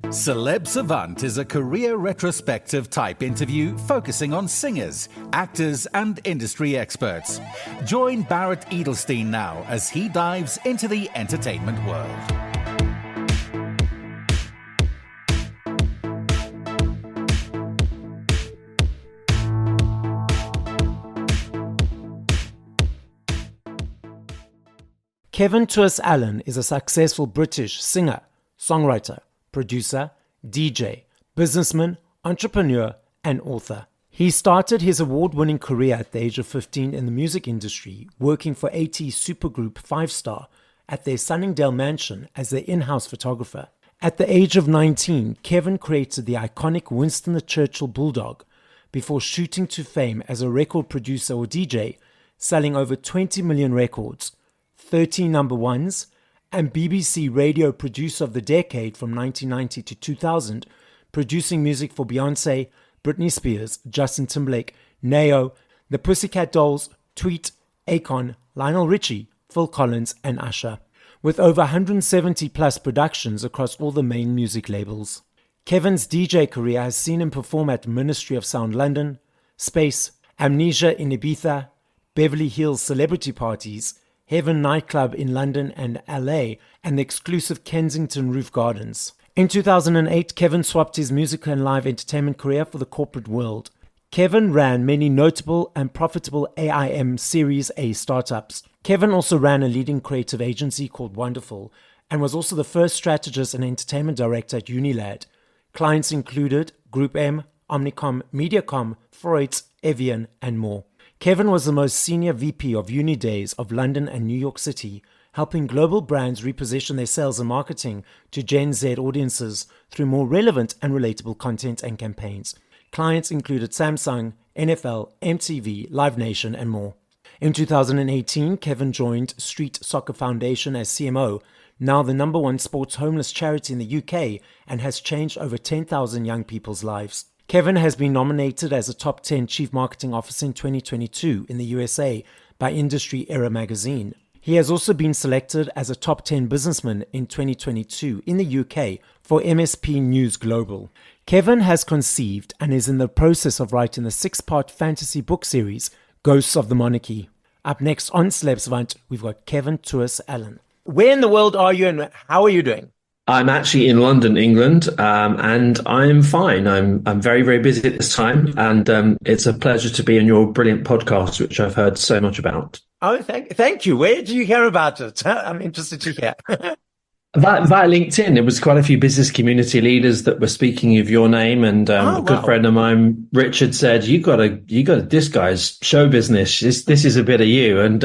Celeb Savant is a career retrospective type interview focusing on singers, actors, and industry experts. Join Barrett Edelstein now as he dives into the entertainment world. Tewis-Allen is a successful British singer, songwriter, producer, DJ, businessman, entrepreneur, and author. He started his award-winning career at the age of 15 in the music industry, working for AT supergroup 5 Star at their Sunningdale mansion as their in-house photographer. At the age of 19, Kevin created the iconic Winston the Churchill Bulldog before shooting to fame as a record producer or DJ, selling over 20 million records, 13 number ones, and BBC Radio Producer of the Decade from 1990 to 2000, producing music for Beyonce, Britney Spears, Justin Timberlake, Neo, the Pussycat Dolls, Tweet, Akon, Lionel Richie, Phil Collins, and Usher, with over 170 plus productions across all the main music labels. Kevin's DJ career has seen him perform at Ministry of Sound London, Space, Amnesia in Ibiza, Beverly Hills celebrity parties, Heaven nightclub in London and LA, and the exclusive Kensington Roof Gardens. In 2008, Kevin swapped his music and live entertainment career for the corporate world. Kevin ran many notable and profitable AIM Series A startups. Kevin also ran a leading creative agency called Wonderful, and was also the first strategist and entertainment director at Unilad. Clients included Group M, Omnicom, Mediacom, Freud's, Evian, and more. Kevin was the most senior VP of Unidays of London and New York City, helping global brands reposition their sales and marketing to Gen Z audiences through more relevant and relatable content and campaigns. Clients included Samsung, NFL, MTV, Live Nation, and more. In 2018, Kevin joined Street Soccer Foundation as CMO, now the number one sports homeless charity in the UK, and has changed over 10,000 young people's lives. Kevin has been nominated as a top 10 Chief Marketing Officer in 2022 in the USA by Industry Era magazine. He has also been selected as a top 10 businessman in 2022 in the UK for MSP News Global. Kevin has conceived and is in the process of writing the 6-part fantasy book series, Ghosts of the Monarchy. Up next on Celeb Savant, we've got Kevin Tewis-Allen. Where in the world are you and how are you doing? I'm actually in London, England, and I'm fine. I'm very, very busy at this time, and it's a pleasure to be on your brilliant podcast, which I've heard so much about. Oh, thank you. Where did you hear about it? I'm interested to hear. Via LinkedIn, there was quite a few business community leaders that were speaking of your name, and a good friend of mine, Richard, said, "You got this guy's show business. This is a bit of you," and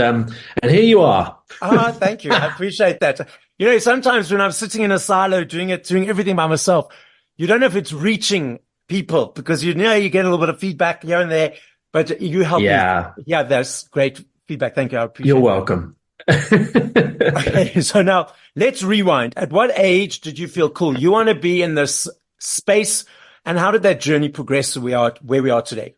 here you are. Oh, thank you. I appreciate that. You know, sometimes when I'm sitting in a silo doing everything by myself, you don't know if it's reaching people because you get a little bit of feedback here and there, but you help me. Yeah, that's great feedback. Thank you. I appreciate it. You're welcome. Okay, so now let's rewind. At what age did you feel cool? You want to be in this space, and how did that journey progress to where we are today?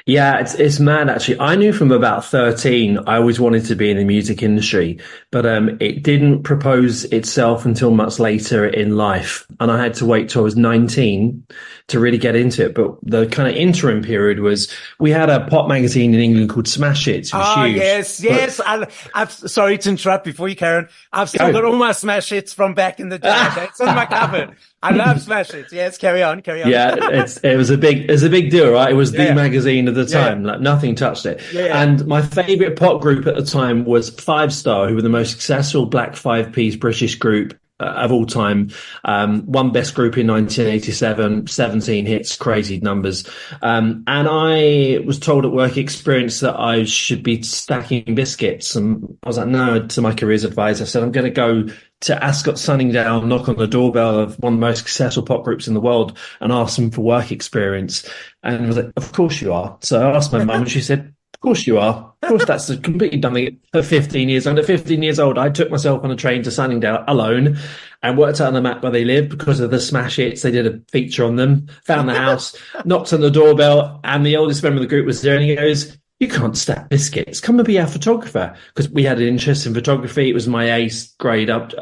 Yeah, it's mad, actually. I knew from about 13, I always wanted to be in the music industry, but it didn't propose itself until much later in life. And I had to wait till I was 19 to really get into it. But the kind of interim period was, we had a pop magazine in England called Smash Hits. It was huge. Yes. I'm sorry to interrupt before you, Karen. I've still got all my Smash Hits from back in the day. It's on my cupboard. I love Smash Hits. Yes, carry on. Yeah, it was a big deal, right? It was the magazine of the time. Like, nothing touched it. And my favorite pop group at the time was 5 Star, who were the most successful black 5-piece British group of all time. Won Best Group in 1987, 17 hits, crazy numbers. And I was told at work experience that I should be stacking biscuits. And I was like, no, to my careers advisor. I said, I'm going to go to Ascot Sunningdale, knock on the doorbell of one of the most successful pop groups in the world and ask them for work experience. And I was like, of course you are. So I asked my mum and she said, of course you are. Of course, that's a completely dumb thing. At 15 years, under 15 years old, I took myself on a train to Sunningdale alone and worked out on the map where they lived because of the Smash Hits. They did a feature on them, found the house, knocked on the doorbell, and the oldest member of the group was there, and he goes, "You can't stack biscuits. Come and be our photographer." Because we had an interest in photography. It was my A grade up,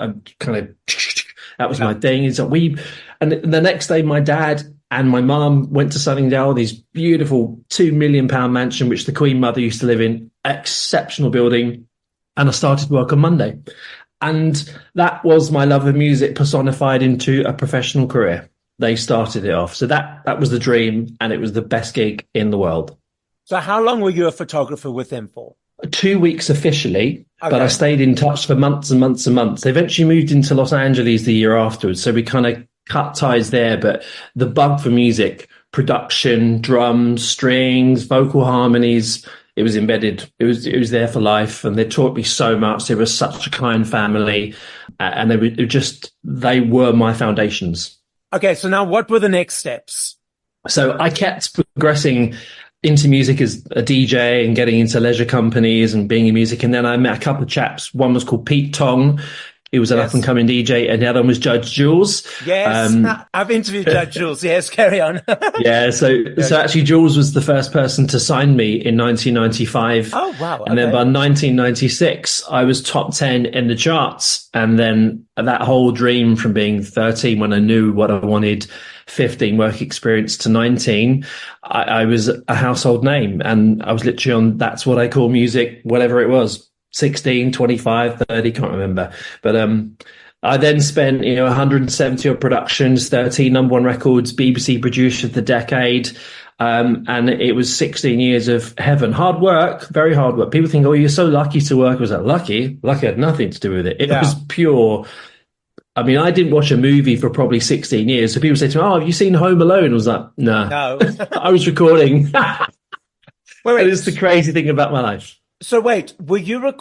kind of That was my thing. And the next day, my dad and my mum went to Sunningdale, this beautiful £2 million mansion, which the Queen Mother used to live in, exceptional building. And I started work on Monday. And that was my love of music personified into a professional career. They started it off. So that was the dream, and it was the best gig in the world. So how long were you a photographer with them for? 2 weeks officially, but I stayed in touch for months and months and months. They eventually moved into Los Angeles the year afterwards, so we kind of cut ties there. But the bug for music, production, drums, strings, vocal harmonies, it was embedded. It was there for life, and they taught me so much. They were such a kind family, and they were my foundations. Okay, so now what were the next steps? So I kept progressing into music as a DJ and getting into leisure companies and being in music. And then I met a couple of chaps. One was called Pete Tong. He was an up-and-coming DJ, and the other one was Judge Jules. Yes, I've interviewed Judge Jules. Yes, carry on. Yeah, so actually Jules was the first person to sign me in 1995. Oh, wow. Okay. And then by 1996, I was top 10 in the charts. And then that whole dream from being 13, when I knew what I wanted, 15 work experience, to 19, I was a household name. And I was literally on That's What I Call Music, whatever it was. 16, 25, 30, can't remember. But I then spent 170 odd productions, 13 number one records, BBC Producer of the Decade. And it was 16 years of heaven. Hard work, very hard work. People think, oh, you're so lucky to work. I was like, lucky? Lucky had nothing to do with it. It was pure. I mean, I didn't watch a movie for probably 16 years. So people say to me, oh, have you seen Home Alone? I was like, no. I was recording. Wait. It's the crazy thing about my life. So wait, were you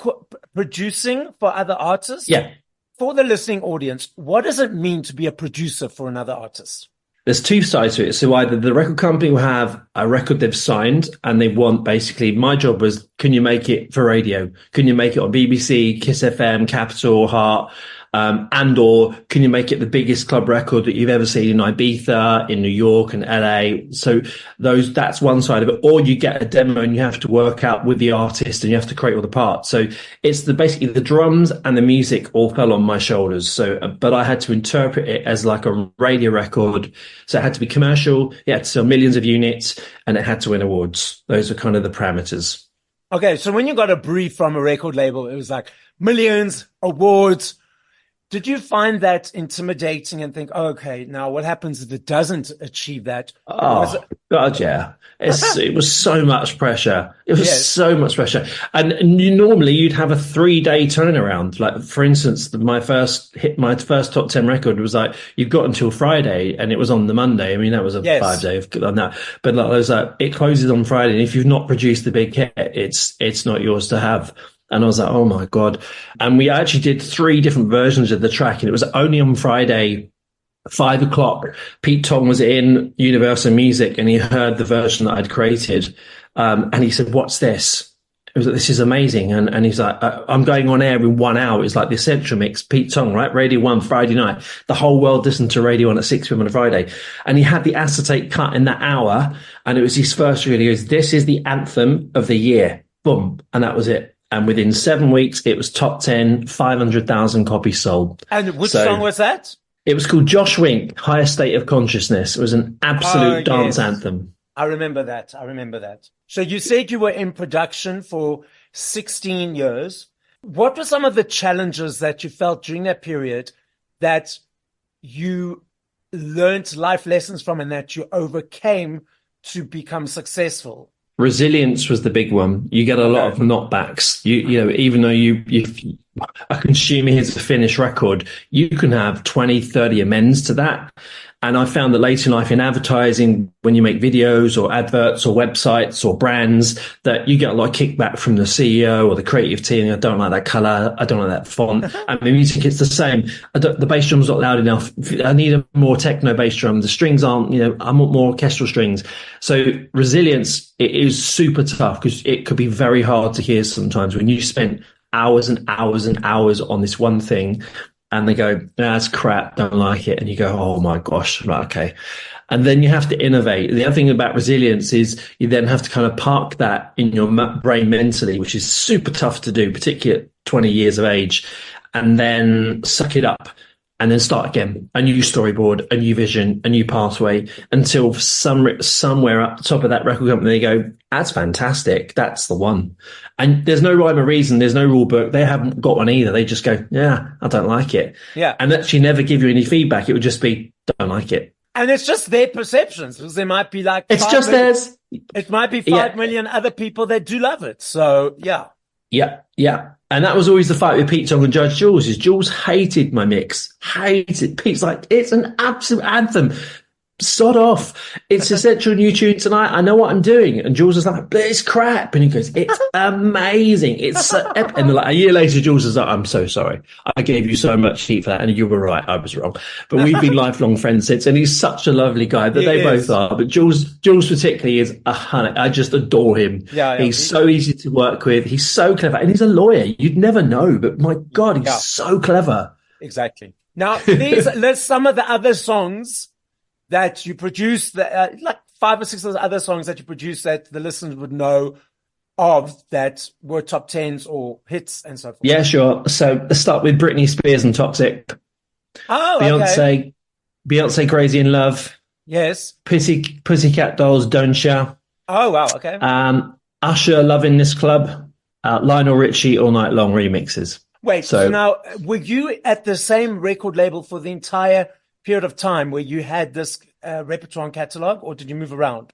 producing for other artists? Yeah. For the listening audience, what does it mean to be a producer for another artist? There's two sides to it. So either the record company will have a record they've signed, and they want, basically, my job was, can you make it for radio? Can you make it on BBC, Kiss FM, Capital, Heart? And or can you make it the biggest club record that you've ever seen in Ibiza, in New York and LA? So that's one side of it. Or you get a demo and you have to work out with the artist and you have to create all the parts. So it's basically the drums and the music all fell on my shoulders. So, but I had to interpret it as like a radio record. So it had to be commercial. It had to sell millions of units, and it had to win awards. Those are kind of the parameters. Okay. So when you got a brief from a record label, it was like millions, awards. Did you find that intimidating and think, oh, okay, now what happens if it doesn't achieve that? Oh, God, yeah. It was so much pressure. It was so much pressure. And normally you'd have a 3-day turnaround. Like, for instance, my first top 10 record was like, you've got until Friday, and it was on the Monday. I mean, that was a 5-day on that. But like, it closes on Friday. And if you've not produced the big hit, it's not yours to have. And I was like, oh, my God. And we actually did 3 different versions of the track. And it was only on Friday, 5 o'clock. Pete Tong was in Universal Music, and he heard the version that I'd created. And he said, what's this? It was like, this is amazing. And he's like, I'm going on air in 1 hour. It's like the Essential Mix, Pete Tong, right? Radio 1, Friday night. The whole world listened to Radio 1 at 6 p.m. on a Friday. And he had the acetate cut in that hour. And it was his first reel. He goes, this is the anthem of the year. Boom. And that was it. And within 7 weeks, it was top 10, 500,000 copies sold. And which song was that? It was called Josh Wink, Higher State of Consciousness. It was an absolute dance anthem. I remember that. So you said you were in production for 16 years. What were some of the challenges that you felt during that period that you learned life lessons from and that you overcame to become successful? Resilience was the big one. You get a lot of knockbacks. You know, even though a consumer hears a finished record, you can have 20, 30 amends to that. And I found that later in life in advertising, when you make videos or adverts or websites or brands, that you get a lot of kickback from the CEO or the creative team. I don't like that color. I don't like that font. And the music, it's the same. The bass drum's not loud enough. I need a more techno bass drum. The strings aren't, I want more orchestral strings. So resilience, it is super tough because it could be very hard to hear sometimes when you spent hours and hours and hours on this one thing. And they go, that's crap, don't like it. And you go, oh my gosh, right, okay. And then you have to innovate. The other thing about resilience is you then have to kind of park that in your brain mentally, which is super tough to do, particularly at 20 years of age, and then suck it up and then start again, a new storyboard, a new vision, a new pathway, until somewhere up the top of that record company, they go, that's fantastic. That's the one. And there's no rhyme or reason. There's no rule book. They haven't got one either. They just go, yeah, I don't like it. Yeah. And actually never give you any feedback. It would just be, don't like it. And it's just their perceptions, because there might be like, it's just theirs. It might be 5 million other people that do love it. So yeah. Yeah. And that was always the fight with Pete Tong and Judge Jules, is Jules hated my mix. Hated. Pete's like, it's an absolute anthem. Sod off. It's essential new tune tonight. I know what I'm doing. And Jules is like, but it's crap. And he goes, it's amazing. It's so epic. And like a year later, Jules is like, I'm so sorry. I gave you so much heat for that. And you were right. I was wrong. But we've been lifelong friends since. And he's such a lovely guy. But they both are. But Jules particularly is a honey. I just adore him. Yeah, he's so easy to work with. He's so clever. And he's a lawyer. You'd never know. But my God, he's so clever. Exactly. Now, there's some of the other songs that you produce, like 5 or 6 of the other songs that you produce that the listeners would know of, that were top 10s or hits and so forth. Yeah, sure. So let's start with Britney Spears and Toxic. Oh, Beyonce, Beyonce, Crazy in Love. Yes. Pussycat Dolls, Don't Ya. Oh, wow. Okay. Usher, Love in This Club. Lionel Richie, All Night Long remixes. Wait, so now, were you at the same record label for the entire period of time where you had this repertoire and catalog, or did you move around?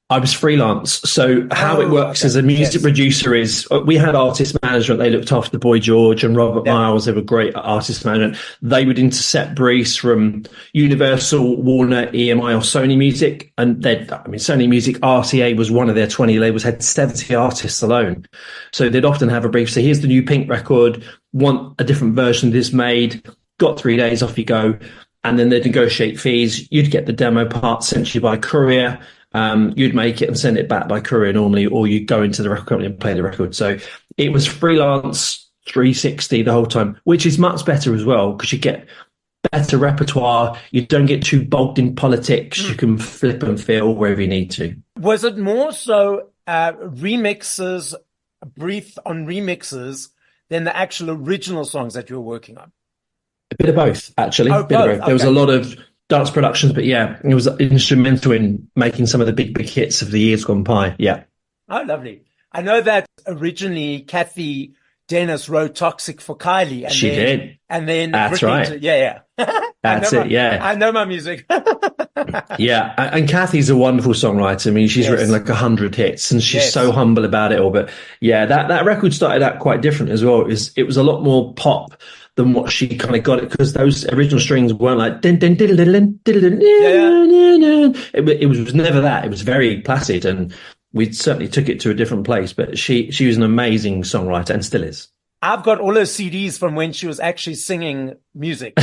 I was freelance. So how it works as a music producer is, we had artist management. They looked after Boy George and Robert Miles. They were great at artist management. They would intercept briefs from Universal, Warner, EMI, or Sony Music. And Sony Music, RCA was one of their 20 labels, had 70 artists alone. So they'd often have a brief. So here's the new Pink record. Want a different version of this made. Got 3 days, off you go. And then they'd negotiate fees. You'd get the demo part sent to you by courier. You'd make it and send it back by courier normally, or you'd go into the record company and play the record. So it was freelance 360 the whole time, which is much better as well, because you get better repertoire. You don't get too bogged in politics. You can flip and fill wherever you need to. Was it more so remixes, brief on remixes, than the actual original songs that you were working on? A bit of both, actually. Oh, a bit of both. There was a lot of dance productions, but yeah, it was instrumental in making some of the big hits of the years gone by. Yeah. Oh, lovely. I know that originally Kathy Dennis wrote Toxic for Kylie. And she did. And then that's Britney right. Yeah. That's it. Yeah. I know my music. Yeah. And Kathy's a wonderful songwriter. I mean, she's written like 100 hits, and she's so humble about it all. But yeah, that record started out quite different as well. It was a lot more pop than what she kind of got it, because those original strings weren't like din, din, din, din, din, din, din, din. It was never that. It was very placid, and we certainly took it to a different place. But she was an amazing songwriter, and still is. I've got all her CDs from when she was actually singing music.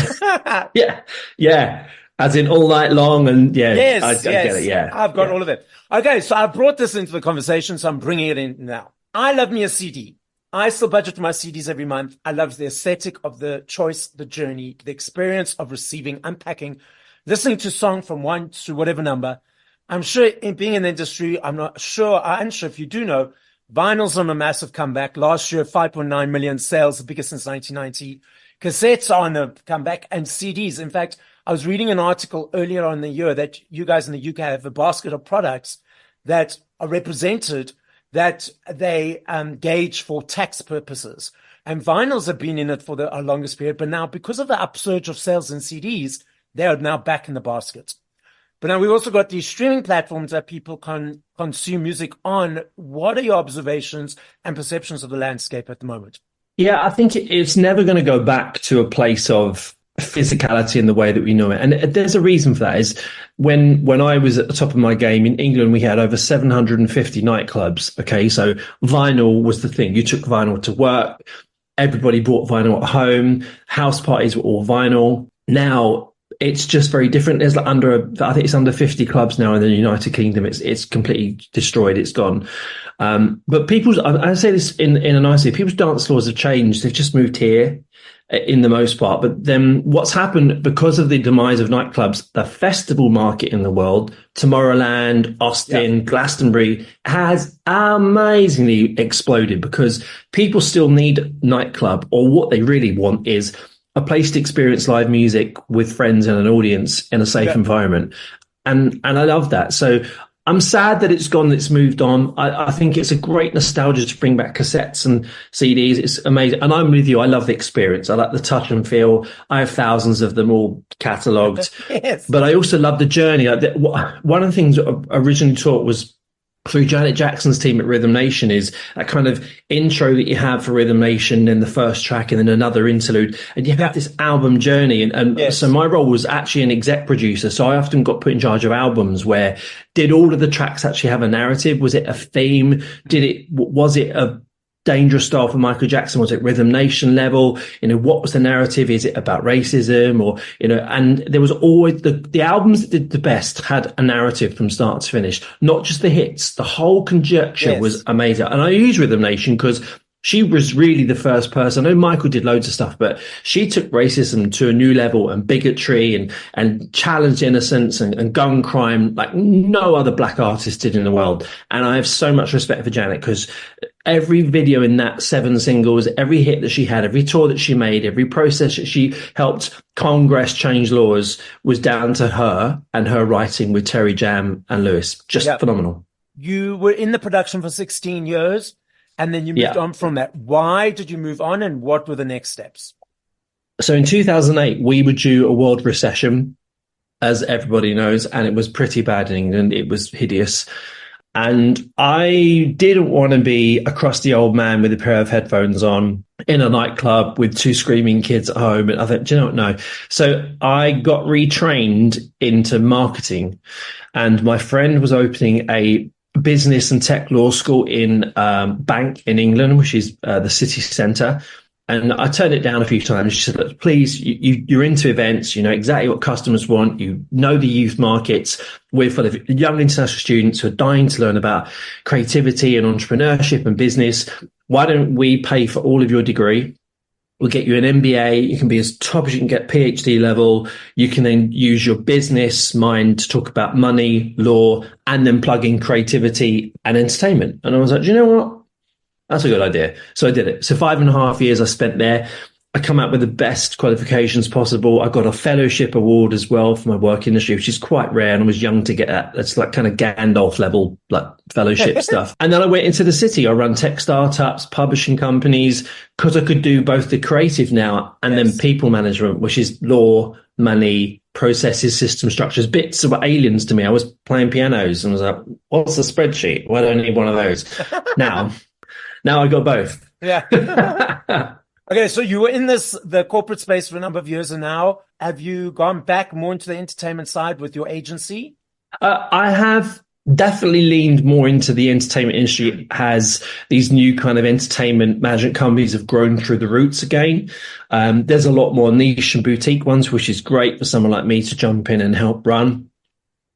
Yeah. As in All Night Long, and I get it. Yeah, I've got all of it. Okay, so I brought this into the conversation, so I'm bringing it in now. I love me a CD. I still budget for my CDs every month. I love the aesthetic of the choice, the journey, the experience of receiving, unpacking, listening to a song from 1 to whatever number. I'm sure in being in the industry, I'm unsure if you do know, vinyl's on a massive comeback. Last year, 5.9 million sales, the biggest since 1990. Cassettes are on a comeback, and CDs. In fact, I was reading an article earlier on in the year that you guys in the UK have a basket of products that are represented that they gauge for tax purposes. And vinyls have been in it for the longest period, but now because of the upsurge of sales in CDs, they are now back in the basket. But now we've also got these streaming platforms that people can consume music on. What are your observations and perceptions of the landscape at the moment? Yeah, I think it's never going to go back to a place of physicality in the way that we know it. And there's a reason for that. Is when I was at the top of my game in England, we had over 750 nightclubs. Okay. So vinyl was the thing. You took vinyl to work. Everybody bought vinyl at home. House parties were all vinyl. Now it's just very different. There's I think it's under 50 clubs now in the United Kingdom. It's completely destroyed. It's gone. But I say this in a nice way, people's dance floors have changed. They've just moved here in the most part. But then what's happened because of the demise of nightclubs, the festival market in the world, Tomorrowland, Austin, Glastonbury, has amazingly exploded, because people still need nightclub, or what they really want is a place to experience live music with friends and an audience in a safe environment. And I love that. So I'm sad that it's gone, it's moved on. I think it's a great nostalgia to bring back cassettes and CDs. It's amazing. And I'm with you. I love the experience. I like the touch and feel. I have thousands of them all catalogued. Yes. But I also love the journey. One of the things I originally taught was through Janet Jackson's team at Rhythm Nation is that kind of intro that you have for Rhythm Nation, then the first track and then another interlude. And you have this album journey. And so my role was actually an exec producer. So I often got put in charge of albums where did all of the tracks actually have a narrative? Was it a theme? Was it a Dangerous Style for Michael Jackson? Was it Rhythm Nation level? What was the narrative? Is it about racism or, and there was always the albums that did the best had a narrative from start to finish, not just the hits. The whole conjecture was amazing. And I use Rhythm Nation because she was really the first person. I know Michael did loads of stuff, but she took racism to a new level and bigotry and challenged innocence and gun crime like no other black artist did in the world. And I have so much respect for Janet because every video in that 7 singles, every hit that she had, every tour that she made, every process that she helped Congress change laws was down to her and her writing with Terry Jam and Lewis. Just phenomenal. You were in the production for 16 years. And then you moved on from that. Why did you move on and what were the next steps? So in 2008, we were due a world recession, as everybody knows, and it was pretty bad in England. It was hideous. And I didn't want to be a crusty old man with a pair of headphones on in a nightclub with 2 screaming kids at home. And I thought, do you know what? No. So I got retrained into marketing, and my friend was opening a business and tech law school in Bank in England, which is the city centre. And I turned it down a few times. She said, look, please, you're into events, you know exactly what customers want, you know the youth markets. We're full of young international students who are dying to learn about creativity and entrepreneurship and business. Why don't we pay for all of your degree? We'll get you an MBA. You can be as top as you can get, PhD level. You can then use your business mind to talk about money, law, and then plug in creativity and entertainment. And I was like, do you know what? That's a good idea. So I did it. So 5.5 years I spent there. I come out with the best qualifications possible. I got a fellowship award as well for my work industry, which is quite rare. And I was young to get that. It's like kind of Gandalf level, like fellowship stuff. And then I went into the city. I run tech startups, publishing companies, because I could do both the creative now and then people management, which is law, money, processes, system structures. Bits were aliens to me. I was playing pianos and was like, what's a spreadsheet? Why don't I need one of those? Now I got both. Yeah. Okay, so you were in the corporate space for a number of years, and now have you gone back more into the entertainment side with your agency? I have definitely leaned more into the entertainment industry as these new kind of entertainment management companies have grown through the roots again. There's a lot more niche and boutique ones, which is great for someone like me to jump in and help run.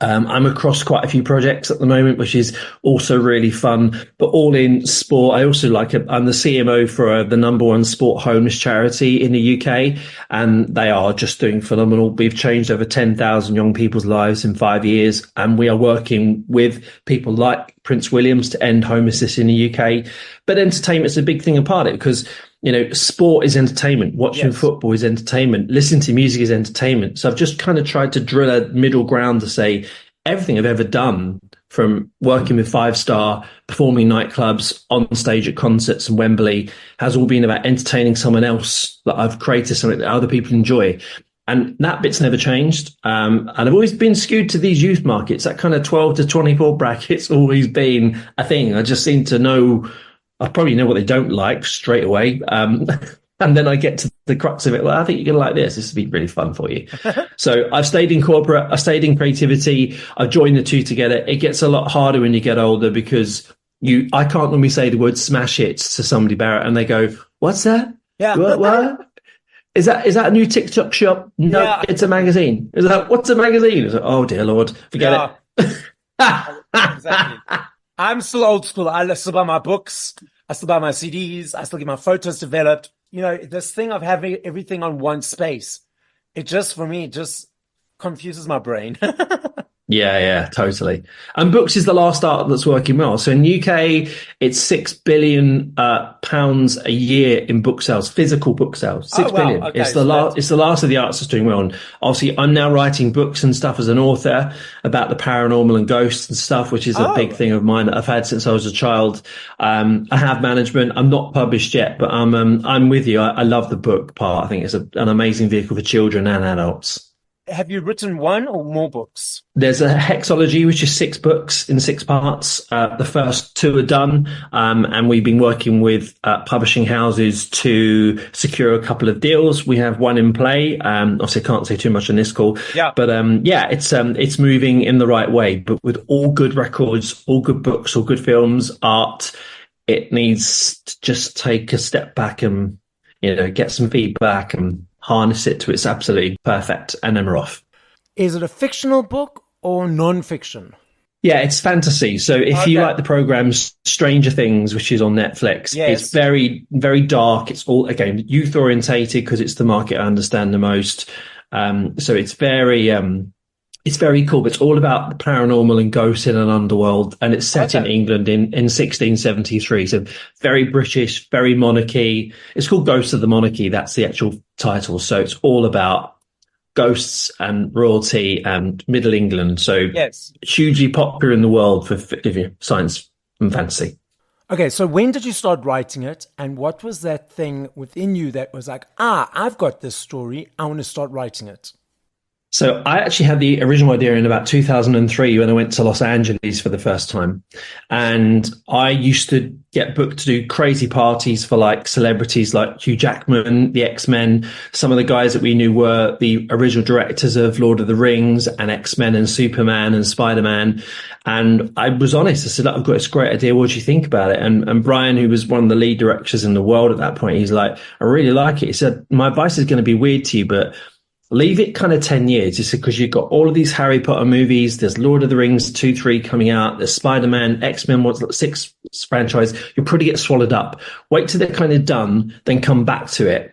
I'm across quite a few projects at the moment, which is also really fun, but all in sport. I also I'm the CMO for the #1 sport homeless charity in the UK, and they are just doing phenomenal. We've changed over 10,000 young people's lives in 5 years, and we are working with people like Prince Williams to end homelessness in the UK. But entertainment is a big thing apart of it because, you know, sport is entertainment. Watching football is entertainment. Listening to music is entertainment. So I've just kind of tried to drill a middle ground to say everything I've ever done, from working with 5-star, performing nightclubs, on stage at concerts and Wembley, has all been about entertaining someone else. That I've created something that other people enjoy. And that bit's never changed. And I've always been skewed to these youth markets. That kind of 12 to 24 bracket's always been a thing. I just seem to know, I probably know what they don't like straight away. And then I get to the crux of it. Well, I think you're going to like this. This will be really fun for you. So I've stayed in corporate. I've stayed in creativity. I've joined the two together. It gets a lot harder when you get older because I can't normally say the word smash hits to somebody, Barrett, and they go, what's that? Yeah. What? Is that a new TikTok shop? No, It's a magazine. Is that, what's a magazine? Like, oh dear Lord, forget it. Exactly. I'm still old school. I still buy my books. I still buy my CDs. I still get my photos developed. You know, this thing of having everything on one space, for me, it just confuses my brain. Yeah, totally. And books is the last art that's working well. So in UK, it's £6 billion pounds a year in book sales, physical book sales. 6 billion. Okay, It's the last. It's the last of the arts that's doing well. And obviously, I'm now writing books and stuff as an author about the paranormal and ghosts and stuff, which is a big thing of mine that I've had since I was a child. I have management. I'm not published yet, but I'm with you. I love the book part. I think it's an amazing vehicle for children and adults. Have you written one or more books? There's a hexology, which is 6 books in 6 parts. The first 2 are done, and we've been working with publishing houses to secure a couple of deals. We have one in play. Obviously, I can't say too much on this call, but it's moving in the right way. But with all good records, all good books, all good films, art, it needs to just take a step back and get some feedback and harness it to its absolutely perfect, and then we're off. Is it a fictional book or non-fiction? Yeah, it's fantasy. So if you like the program Stranger Things, which is on Netflix, it's very, very dark. It's all, again, youth orientated because it's the market I understand the most. So it's very cool, but it's all about the paranormal and ghosts in an underworld. And it's set in England in 1673. So very British, very monarchy. It's called Ghosts of the Monarchy. That's the actual title. So it's all about ghosts and royalty and Middle England. So hugely popular in the world for science and fantasy. Okay, so when did you start writing it? And what was that thing within you that was like, I've got this story. I want to start writing it? So I actually had the original idea in about 2003 when I went to Los Angeles for the first time. And I used to get booked to do crazy parties for like celebrities like Hugh Jackman, the X-Men. Some of the guys that we knew were the original directors of Lord of the Rings and X-Men and Superman and Spider-Man. And I was honest. I said, I've got this great idea. What do you think about it? And Brian, who was one of the lead directors in the world at that point, he's like, I really like it. He said, my advice is going to be weird to you, but leave it kind of 10 years. He said, because you've got all of these Harry Potter movies. There's Lord of the Rings 2, 3 coming out. There's Spider-Man, X-Men, 6 franchise. You'll probably get swallowed up. Wait till they're kind of done, then come back to it.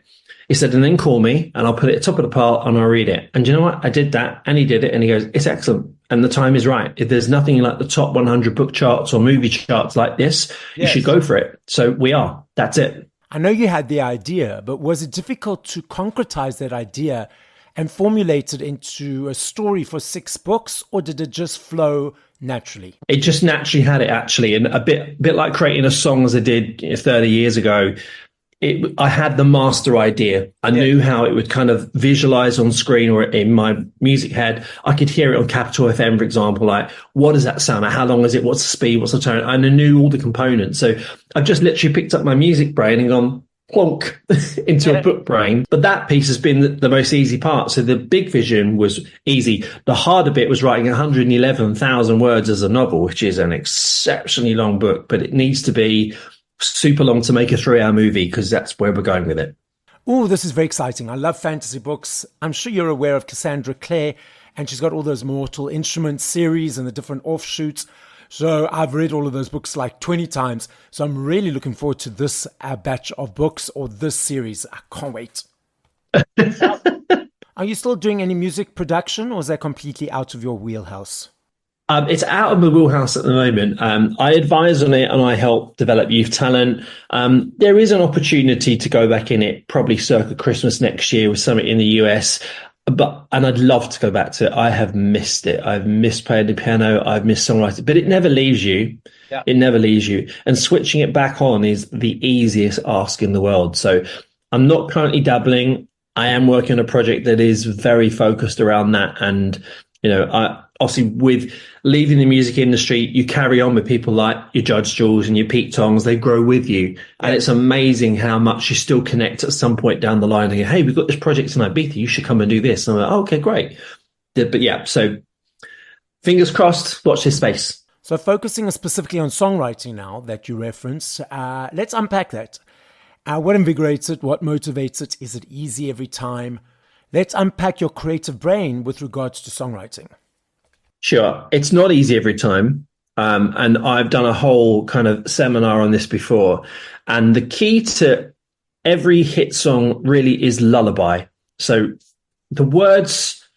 He said, and then call me and I'll put it at the top of the pile and I'll read it. And you know what? I did that and he did it and he goes, it's excellent. And the time is right. If there's nothing like the top 100 book charts or movie charts like this, you should go for it. So we are. That's it. I know you had the idea, but was it difficult to concretize that idea and formulate it into a story for 6 books, or did it just flow naturally? It just naturally had it, actually. And a bit like creating a song as I did 30 years ago. I had the master idea. I knew how it would kind of visualize on screen or in my music head. I could hear it on Capital FM, for example, like, what does that sound like? How long is it? What's the speed? What's the tone? And I knew all the components. So I've just literally picked up my music brain and gone, plonk into a book brain. But that piece has been the most easy part. So the big vision was easy. The harder bit was writing 111,000 words as a novel, which is an exceptionally long book, but it needs to be super long to make a 3-hour movie because that's where we're going with it. Oh, this is very exciting. I love fantasy books. I'm sure you're aware of Cassandra Clare, and she's got all those Mortal Instruments series and the different offshoots. So I've read all of those books like 20 times. So I'm really looking forward to this batch of books or this series. I can't wait. Are you still doing any music production, or is that completely out of your wheelhouse? It's out of my wheelhouse at the moment. I advise on it and I help develop youth talent. There is an opportunity to go back in it probably circa Christmas next year with something in the US. And I'd love to go back to it. I have missed it. I've missed playing the piano. I've missed songwriting, but it never leaves you. Yeah. It never leaves you. And switching it back on is the easiest ask in the world. So I'm not currently dabbling. I am working on a project that is very focused around that. And, obviously with leaving the music industry, you carry on with people like your Judge Jules and your Pete Tongs. They grow with you. And it's amazing how much you still connect at some point down the line and go, hey, we've got this project in Ibiza. You should come and do this. And I'm like, oh, okay, great. But yeah, so fingers crossed, watch this space. So focusing specifically on songwriting now that you referenced, let's unpack that. What invigorates it? What motivates it? Is it easy every time? Let's unpack your creative brain with regards to songwriting. Sure. It's not easy every time. And I've done a whole kind of seminar on this before. And the key to every hit song really is lullaby. So the words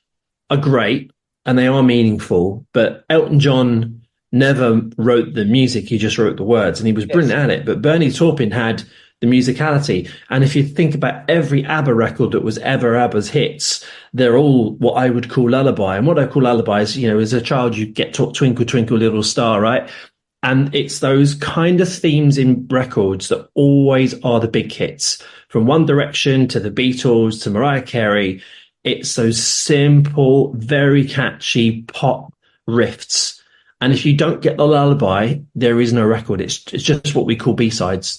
are great. and they are meaningful. But Elton John never wrote the music, he just wrote the words, and he was brilliant at it. But Bernie Taupin had the musicality. And if you think about every ABBA record that was ever ABBA's hits, they're all what I would call lullaby. And what I call lullaby is, as a child, you get taught Twinkle, Twinkle, Little Star, right? And it's those kind of themes in records that always are the big hits. From One Direction to the Beatles to Mariah Carey, it's those simple, very catchy pop riffs. And if you don't get the lullaby, there is no record. It's just what we call B-sides.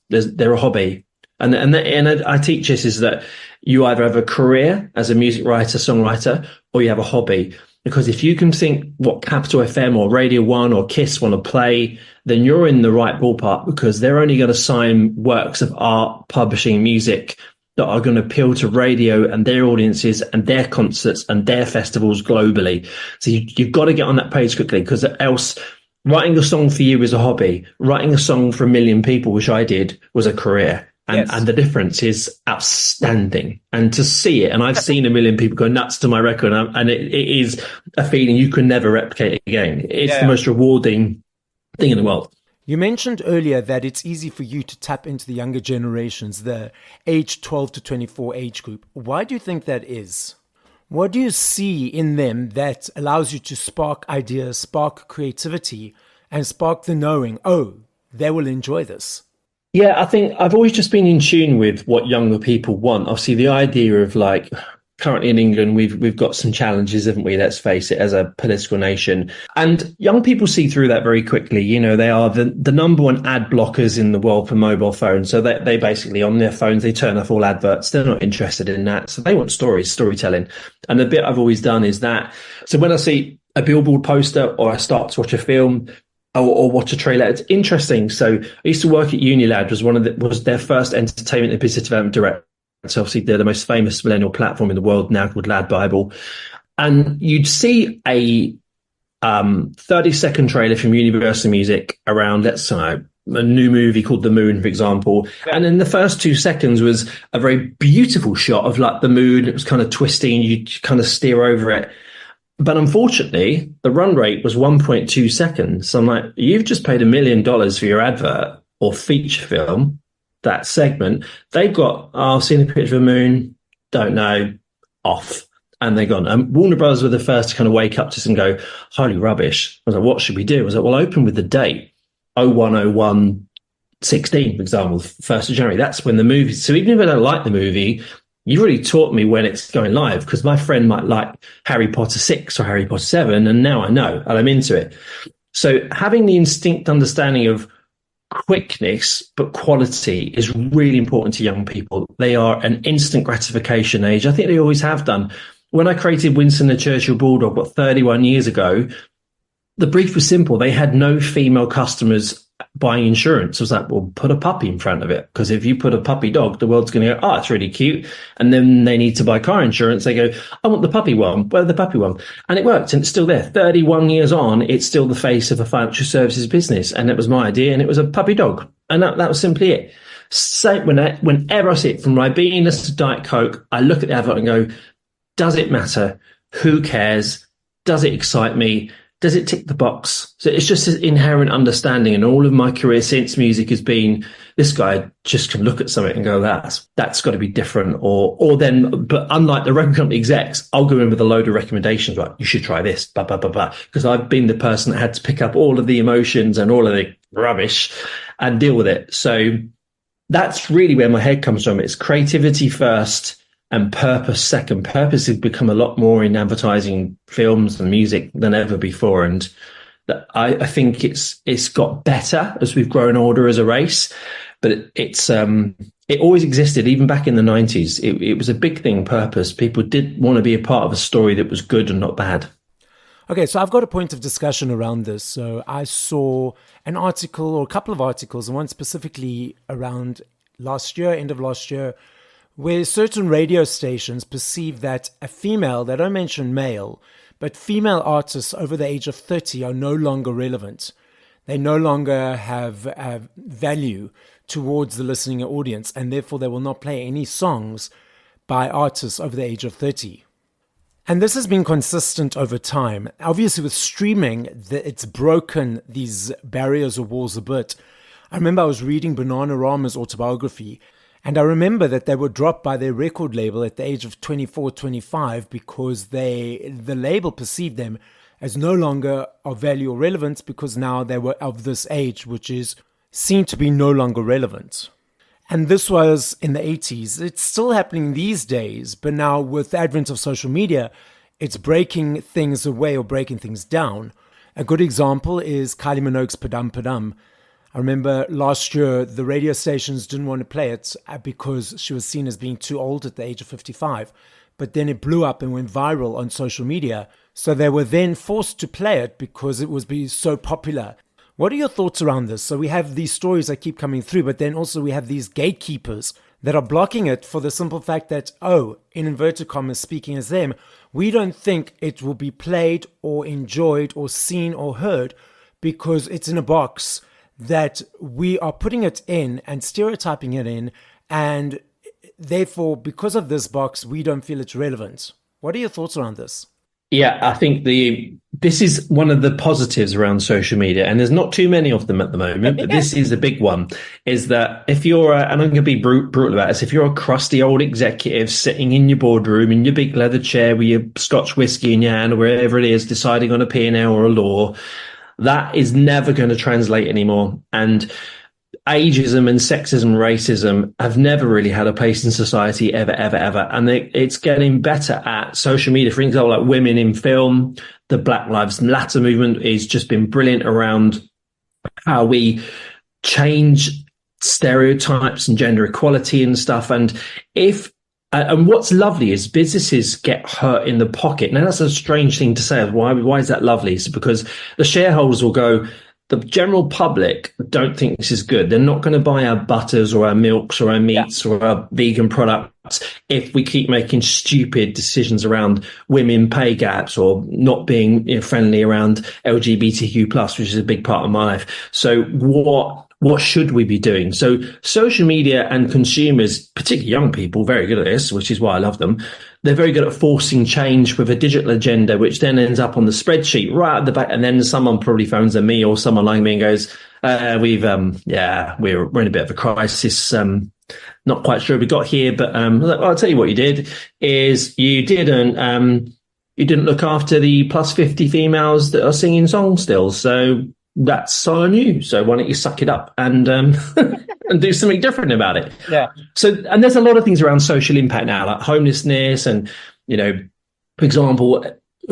They're a hobby. And I teach this is that you either have a career as a music writer, songwriter, or you have a hobby. Because if you can think what Capital FM or Radio 1 or KISS want to play, then you're in the right ballpark, because they're only going to sign works of art, publishing, music that are going to appeal to radio and their audiences and their concerts and their festivals globally. So you've got to get on that page quickly, because else writing a song for you is a hobby. Writing a song for a million people, which I did, was a career. And the difference is outstanding. And to see it, and I've seen a million people go nuts to my record, and it is a feeling you can never replicate again. It's the most rewarding thing in the world. You mentioned earlier that it's easy for you to tap into the younger generations, the age 12 to 24 age group. Why do you think that is? What do you see in them that allows you to spark ideas, spark creativity, and spark the knowing, oh, they will enjoy this? Yeah, I think I've always just been in tune with what younger people want. Obviously, the idea of currently in England, we've got some challenges, haven't we? Let's face it, as a political nation. And young people see through that very quickly. They are the number one ad blockers in the world for mobile phones. So they basically, on their phones, they turn off all adverts. They're not interested in that. So they want storytelling. And the bit I've always done is that. So when I see a billboard poster or I start to watch a film, or watch a trailer, it's interesting. So I used to work at Unilad, was their first entertainment and business development director. So obviously they're the most famous millennial platform in the world now, called Lad Bible. And you'd see a 30-second trailer from Universal Music around, let's say, a new movie called The Moon, for example. And in the first 2 seconds was a very beautiful shot of the moon. It was kind of twisting, you kind of steer over it. But unfortunately, the run rate was 1.2 seconds. So I'm like, you've just paid $1 million for your advert or feature film, that segment. They've got, I've seen a picture of a moon, don't know, off. And they're gone. And Warner Brothers were the first to kind of wake up to this and go, holy rubbish. I was like, what should we do? I was like, well, open with the date, 01/01/16, for example, 1st of January. That's when the movie. So even if I don't like the movie, you really taught me when it's going live, because my friend might like Harry Potter 6 or Harry Potter 7, and now I know, and I'm into it. So having the instinct understanding of quickness but quality is really important to young people. They are an instant gratification age. I think they always have done. When I created Winston the Churchill Bulldog, 31 years ago, the brief was simple. They had no female customers buying insurance. I was like, well, put a puppy in front of it, because if you put a puppy dog, the world's going to go, oh, it's really cute. And then they need to buy car insurance. They go, I want the puppy one. Where's the puppy one? And it worked, and it's still there. 31 years on, it's still the face of a financial services business. And it was my idea, and it was a puppy dog. And that was simply it. So whenever I see it, from Ribena to Diet Coke, I look at the advert and go, does it matter? Who cares? Does it excite me? Does it tick the box? So it's just an inherent understanding. And all of my career since music has been, this guy just can look at something and go, that's got to be different. But unlike the record company execs, I'll go in with a load of recommendations, right? You should try this, blah, blah, blah, blah. Because I've been the person that had to pick up all of the emotions and all of the rubbish and deal with it. So that's really where my head comes from. It's creativity first and purpose second. Purpose has become a lot more in advertising, films and music than ever before. And I think it's got better as we've grown older as a race, but it always existed. Even back in the 90s, it was a big thing, purpose. People did want to be a part of a story that was good and not bad. Okay, so I've got a point of discussion around this. So I saw an article, or a couple of articles, and one specifically around end of last year, where certain radio stations perceive that a female, they don't mention male, but female artists over the age of 30 are no longer relevant. They no longer have value towards the listening audience, and therefore they will not play any songs by artists over the age of 30. And this has been consistent over time. Obviously, with streaming, it's broken these barriers or walls a bit. I remember I was reading Bananarama's autobiography, and I remember that they were dropped by their record label at the age of 24, 25 because the label perceived them as no longer of value or relevance because now they were of this age, which is seen to be no longer relevant. And this was in the 80s. It's still happening these days, but now with the advent of social media, it's breaking things away or breaking things down. A good example is Kylie Minogue's Padam Padam. I remember last year, the radio stations didn't want to play it because she was seen as being too old at the age of 55. But then it blew up and went viral on social media. So they were then forced to play it because it was being so popular. What are your thoughts around this? So we have these stories that keep coming through, but then also we have these gatekeepers that are blocking it for the simple fact that, in inverted commas, speaking as them, we don't think it will be played or enjoyed or seen or heard because it's in a box that we are putting it in and stereotyping it in, and therefore, because of this box, we don't feel it's relevant. What are your thoughts around this? Yeah, I think this is one of the positives around social media, and there's not too many of them at the moment, but this is a big one, is that if you're, and I'm going to be brutal about this, if you're a crusty old executive sitting in your boardroom in your big leather chair with your Scotch whiskey in your hand or wherever it is, deciding on a P&L or a law, that is never going to translate anymore. And ageism and sexism, racism have never really had a place in society ever, ever, ever. And it's getting better at social media. For example, like women in film, the Black Lives Matter movement has just been brilliant around how we change stereotypes and gender equality and stuff. And what's lovely is businesses get hurt in the pocket. Now, that's a strange thing to say. Why is that lovely? It's because the shareholders will go, the general public don't think this is good. They're not going to buy our butters or our milks or our meats or our vegan products if we keep making stupid decisions around women pay gaps or not being friendly around LGBTQ plus, which is a big part of my life. So what should we be doing? So social media and consumers, particularly young people, very good at this, which is why I love them. They're very good at forcing change with a digital agenda, which then ends up on the spreadsheet right at the back. And then someone probably phones at me or someone like me and goes, we're in a bit of a crisis. Not quite sure we got here, but I'll tell you what you did is you didn't look after the plus 50 females that are singing songs still. So that's on you. So why don't you suck it up and and do something different about it? Yeah. So, and there's a lot of things around social impact now, like homelessness, and for example,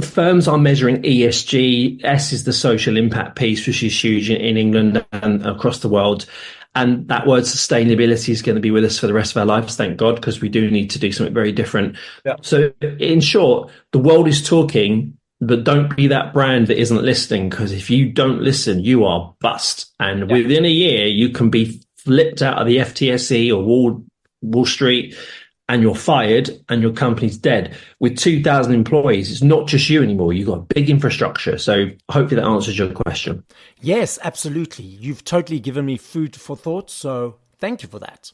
firms are measuring ESG. S is the social impact piece, which is huge in England and across the world. And that word sustainability is going to be with us for the rest of our lives, thank God, because we do need to do something very different. Yeah. So in short, the world is talking, but don't be that brand that isn't listening, because if you don't listen, you are bust. And within a year, you can be flipped out of the FTSE or Wall Street, and you're fired and your company's dead. With 2,000 employees, it's not just you anymore. You've got big infrastructure. So hopefully that answers your question. Yes, absolutely. You've totally given me food for thought. So thank you for that.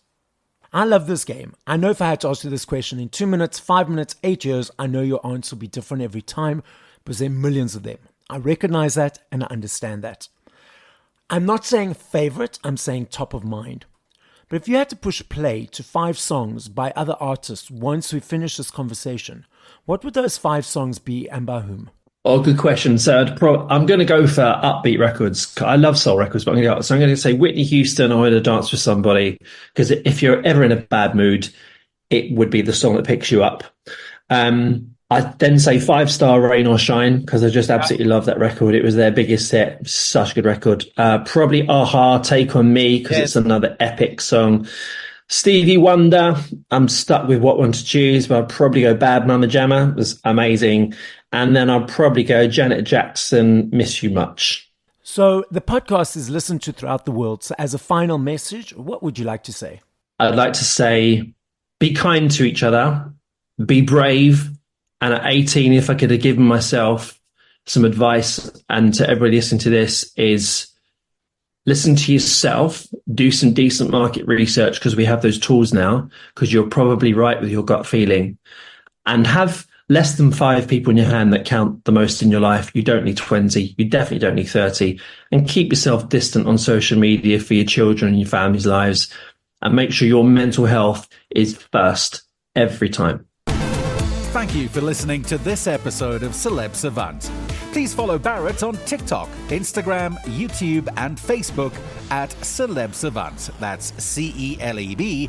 I love this game. I know if I had to ask you this question in 2 minutes, 5 minutes, 8 years, I know your answer will be different every time, because there are millions of them. I recognize that and I understand that. I'm not saying favorite, I'm saying top of mind. But if you had to push play to 5 songs by other artists once we finish this conversation, what would those 5 songs be and by whom? Oh, good question. So I'm going to go for upbeat records. I love soul records, but I'm going to say Whitney Houston, I Want to Dance with Somebody, because if you're ever in a bad mood, it would be the song that picks you up. I'd then say 5-star Rain or Shine, because I just absolutely love that record. It was their biggest hit. Such a good record. Probably a-ha, Take On Me, because it's another epic song. Stevie Wonder, I'm stuck with what one to choose, but I'd probably go Bad Mama Jamma. It was amazing. And then I'd probably go Janet Jackson, Miss You Much. So the podcast is listened to throughout the world. So as a final message, what would you like to say? I'd like to say, be kind to each other, be brave. And at 18, if I could have given myself some advice, and to everybody listening to this, is listen to yourself, do some decent market research, because we have those tools now, because you're probably right with your gut feeling, and have less than 5 people in your hand that count the most in your life. You don't need 20. You definitely don't need 30. And keep yourself distant on social media for your children and your family's lives. And make sure your mental health is first every time. Thank you for listening to this episode of Celeb Savant. Please follow Barrett on TikTok, Instagram, YouTube, and Facebook at Celeb Savant. That's CelebSavant.